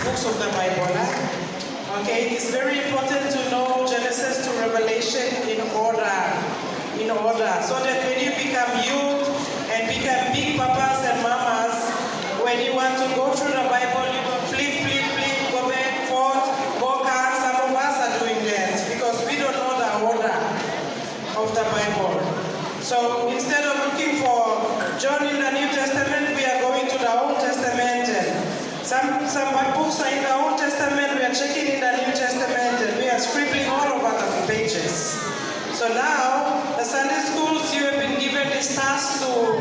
books of the Bible. Okay, it's very important to know Genesis to Revelation in order, so that when you become youth and become big papas and mamas, when you want to go through the Bible, you go flip, go back, forth, go back. Some of us are doing that because we don't know the order of the Bible. So instead of looking for John in the New Testament, we are going to the Old Testament. Some books are in the Old Testament, we are checking in the New Testament, and we are scribbling all over the pages. So now, the Sunday schools, you have been given this task to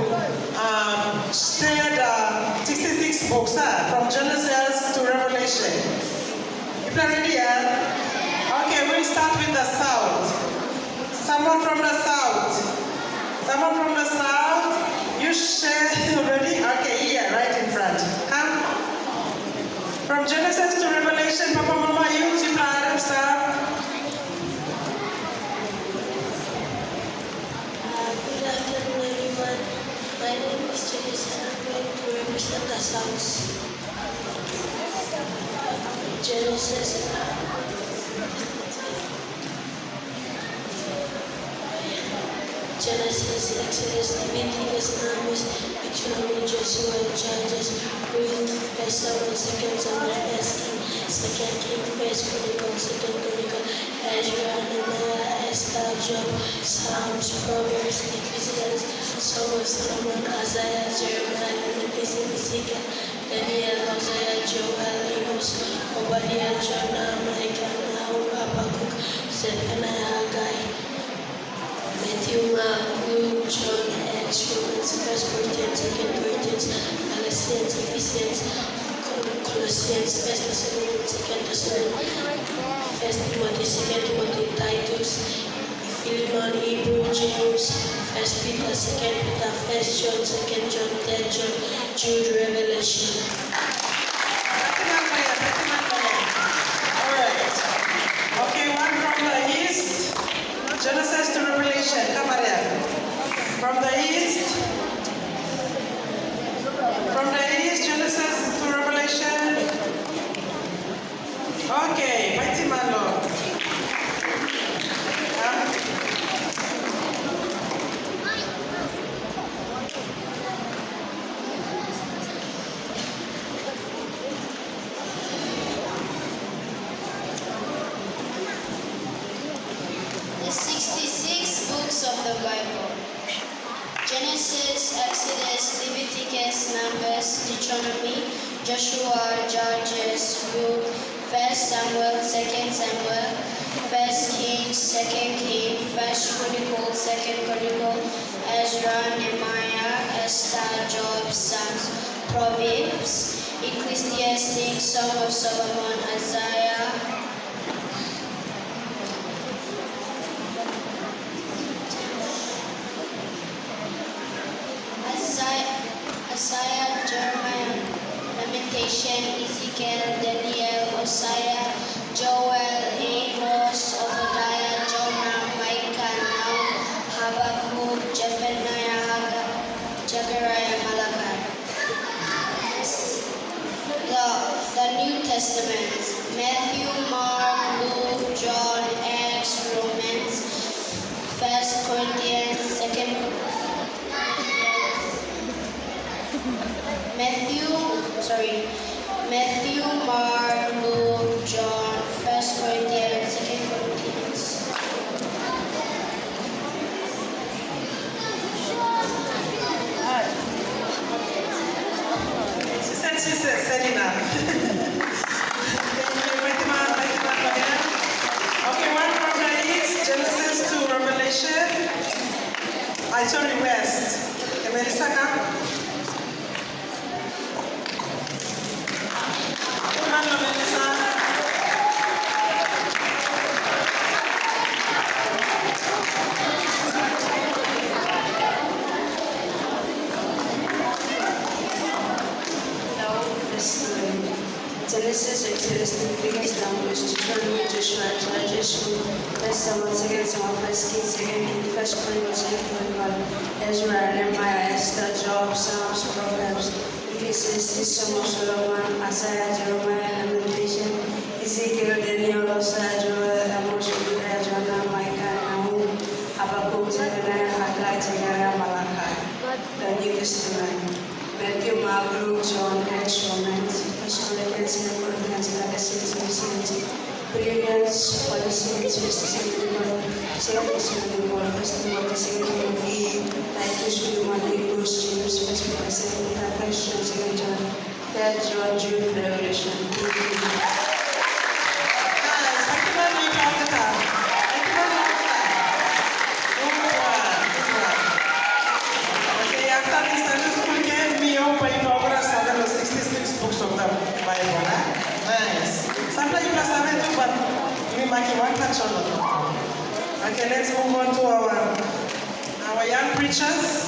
share the 66 books from Genesis to Revelation. If you're ready, okay, we'll start with the South. Someone from the South. Someone from the South, you share already? Okay, here, right in front. Come. From Genesis to Revelation, Papa, Mama, you plan and stuff. Good afternoon, everyone. My name is Janice and I'm going to represent the South. Genesis. Genesis, Exodus, Leviticus, Numbers, Deuteronomy, Joshua, Judges, Ruth, 1 Samuel, 2 Samuel, 1 King, 2 Chronicles, 2 Chronicles, Ezra, Nehemiah, Esther, Job, Psalms, Proverbs, Ecclesiastes, Song of Solomon, Isaiah, Jeremiah, Leviticus, Ezekiel, Daniel, Hosea, Joel, Amos, Obadiah, Jonah, Micah, Nahum, Habakkuk, Zephaniah, Haggai, Matthew, Mark, Luke, John, Acts, Romans, 1 Corinthians, 2 Corinthians, Galatians, Ephesians, Colossians, 1 Thessalonians, 2 Thessalonians, 1 Timothy, 2 Timothy, Titus, Philemon, Hebrew, James, 1 Peter, 2 Peter, 1 John, 2 John, 3 John, Jude, Revelation. Alright. Okay, one from the east. Genesis to Revelation. Come on here. From the east. From the east, Genesis to Revelation. Okay, mighty man, Lord. The 66 books of the Bible. Genesis, Exodus, Leviticus, Numbers, Deuteronomy, Joshua, Judges, Ruth, 1 Samuel, 2 Samuel, 1 Kings, 2 King, 1 Chronicles, 2 Chronicles, Ezra, Nehemiah, Esther, Job, Psalms, Proverbs, Ecclesiastes, Song of Solomon, Isaiah, Isaiah, Jeremiah, Lamentation, Ezekiel, Daniel, Hosea, Joel, Amos, Obadiah, Jonah, Micah, Nahum, Habakkuk, Zephaniah, Haggai, Zechariah, Malachi. The New Testament: Matthew, Mark, Luke, John, Acts, Romans, 1 Corinthians, 2 Matthew, Mark, Luke, John, 1 Corinthians, 2 Corinthians. She said enough. Okay, one from the east, Genesis to Revelation. Sorry, west. Melissa, come. Genesis, Exodus, Leviticus, Numbers, Deuteronomy, Joshua, Judges, Ruth, 1 Samuel, 2 Samuel, 1 Kings, 2 Kings, 1 Chronicles, 2 Chronicles, Ezra, Nehemiah, Esther, Job, Psalms, Proverbs, Genesis, Song of Solomon, Isaiah, Jeremiah, Lamentation, Ezekiel, Daniel, Hosea, Joel, Amos, Obadiah, Jonah, Micah, Nahum, Habakkuk, Zephaniah, Haggai, Zechariah, Malachi. The New Testament. Matthew, Mark, Luke, John, Acts, Romans, Thessalonians, Corinthians, Galatians, Ephesians, Philippians, Colossians, 1 Timothy, 2 Timothy, 1 Timothy, 2 Timothy, Titus, Philemon, Hebrews, James, 1 Peter, 2 Peter, 1 John, 2 John, 3 John, Jude, Revelation. Guys, fatima ni pakita. Fatima ni pakita. Good one, good one. Okay, after this Sunday school game, me open Proverbs 66 books of the Bible. Nice. Sometimes you must have it too, but we make one touch on it. Okay, let's move on to our young preachers.